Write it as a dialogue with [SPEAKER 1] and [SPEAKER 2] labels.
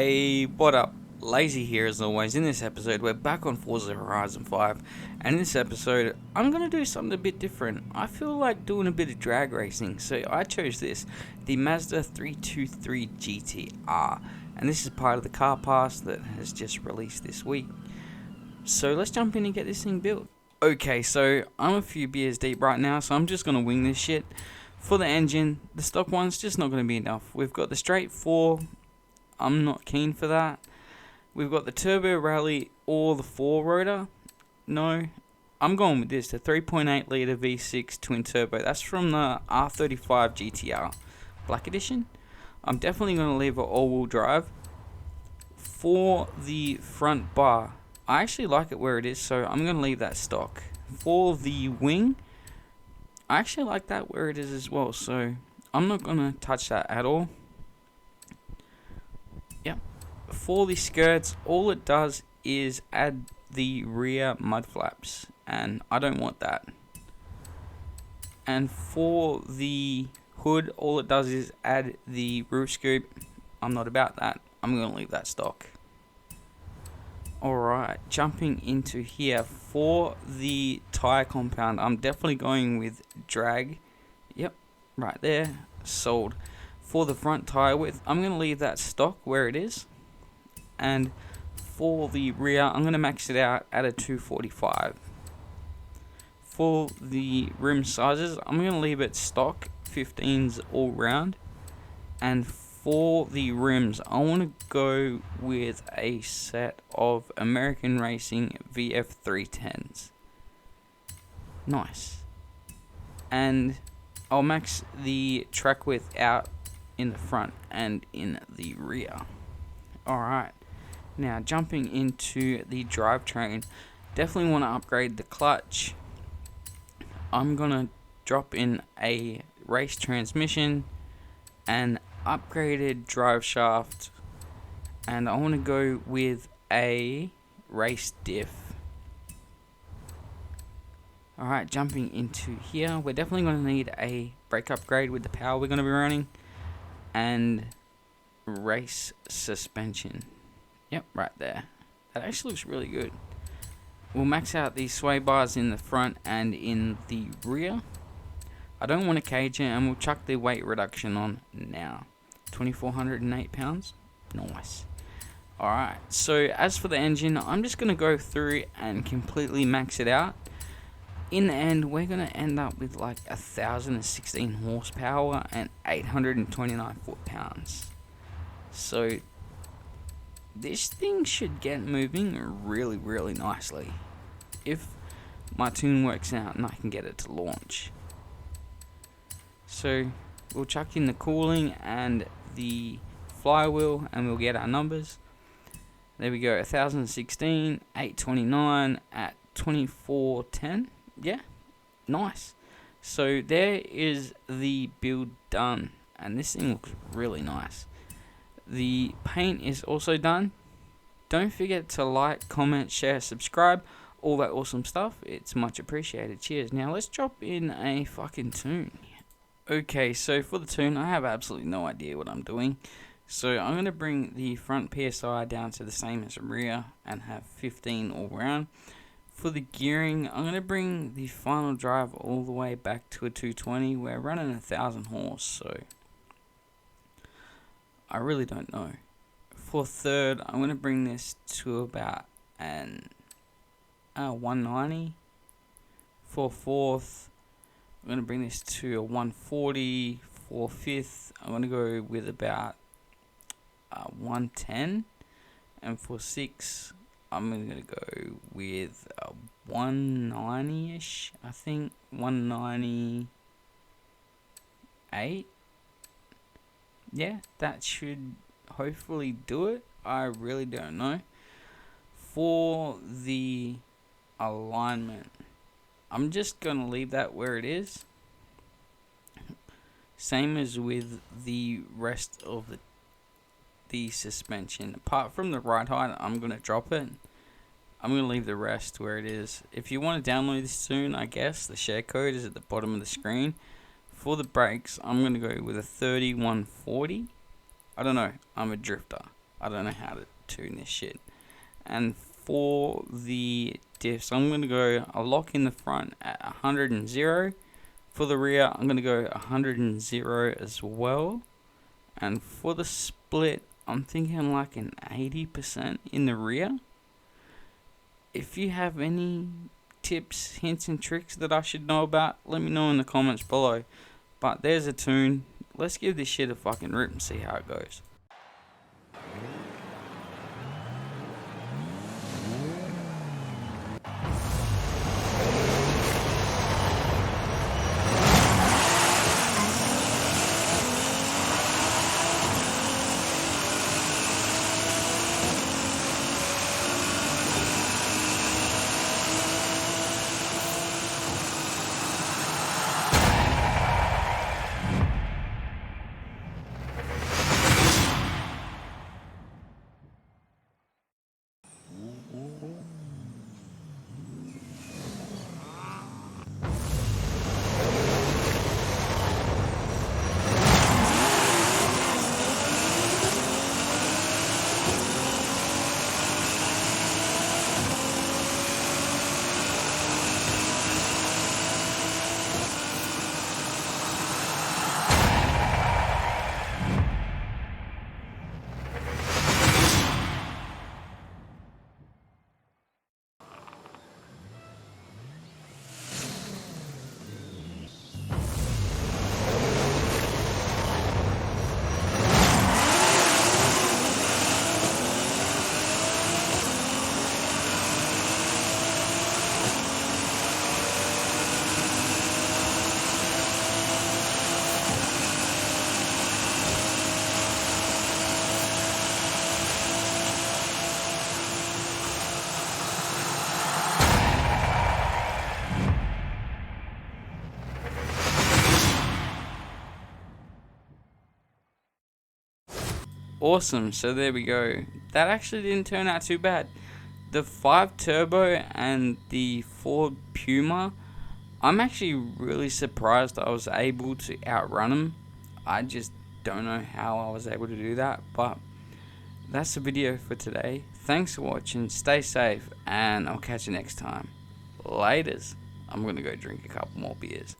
[SPEAKER 1] Hey, what up? Lazy here as always. In this episode, we're back on Forza Horizon 5, and in this episode, I'm going to do something a bit different. I feel like doing a bit of drag racing, so I chose the Mazda 323 GTR, and this is part of the car pass that has just released this week. So let's jump in and get this thing built. Okay, so I'm a few beers deep right now, so I'm just going to wing this shit. For the engine, the stock one's just not going to be enough. We've got the straight 4. I'm not keen for that. We've got the Turbo Rally or the 4 rotor. No, I'm going with this, the 3.8 litre V6 twin turbo. That's from the R35 GTR Black Edition. I'm definitely going to leave it all-wheel drive. For the front bar, I actually like it where it is, so I'm going to leave that stock. For the wing, I actually like that where it is as well, so I'm not going to touch that at all. For the skirts, all it does is add the rear mud flaps, and I don't want that. And for the hood, all it does is add the roof scoop. I'm not about that. I'm going to leave that stock. Alright, jumping into here. For the tyre compound, I'm definitely going with drag. Yep, right there. Sold. For the front tyre width, I'm going to leave that stock where it is. And for the rear, I'm going to max it out at a 245. For the rim sizes, I'm going to leave it stock, 15s all round. And for the rims, I want to go with a set of American Racing VF310s. Nice. And I'll max the track width out in the front and in the rear. Alright. Now, jumping into the drivetrain, definitely want to upgrade the clutch. I'm going to drop in a race transmission, an upgraded drive shaft, and I want to go with a race diff. Alright, jumping into here, we're definitely going to need a brake upgrade with the power we're going to be running, and race suspension. Yep, right there. That actually looks really good. We'll max out these sway bars in the front and in the rear. I don't want to cage it, and we'll chuck the weight reduction on now. 2,408 pounds. Nice. Alright, so as for the engine, I'm just going to go through and completely max it out. In the end, we're going to end up with like 1,016 horsepower and 829 foot-pounds. So this thing should get moving really nicely if my tune works out and I can get it to launch. So we'll chuck in the cooling and the flywheel and we'll get our numbers. There we go, 1016, 829 at 2410. Yeah, nice. So there is the build done, and this thing looks really nice. The paint is also done. Don't forget to like, comment, share, subscribe, all that awesome stuff. It's much appreciated. Cheers. Now let's drop in a fucking tune. Okay, so for the tune, I have absolutely no idea what I'm doing. So I'm going to bring the front PSI down to the same as the rear and have 15 all round. For the gearing, I'm going to bring the final drive all the way back to a 220. We're running 1,000 horse, so I really don't know. For third, I'm going to bring this to about an 190. For fourth, I'm going to bring this to a 140. For fifth, I'm going to go with about 110. And for sixth, I'm going to go with 190-ish, I think. 198. Yeah, that should hopefully do it. I really don't know. For the alignment, I'm just going to leave that where it is. Same as with the rest of the suspension. Apart from the ride height, I'm going to drop it. I'm going to leave the rest where it is. If you want to download this soon, I guess, the share code is at the bottom of the screen. For the brakes, I'm going to go with a 3140. I don't know, I'm a drifter. I don't know how to tune this shit. And for the diffs, I'm going to go a lock in the front at 100. For the rear, I'm going to go 100 as well. And for the split, I'm thinking like an 80% in the rear. If you have any tips, hints, and tricks that I should know about, let me know in the comments below. But there's a tune. Let's give this shit a fucking rip and see how it goes. Awesome, so there we go. That actually didn't turn out too bad. The 5 Turbo and the Ford Puma, I'm actually really surprised I was able to outrun them. I just don't know how I was able to do that, but that's the video for today. Thanks for watching, stay safe, and I'll catch you next time. Laters. I'm gonna go drink a couple more beers.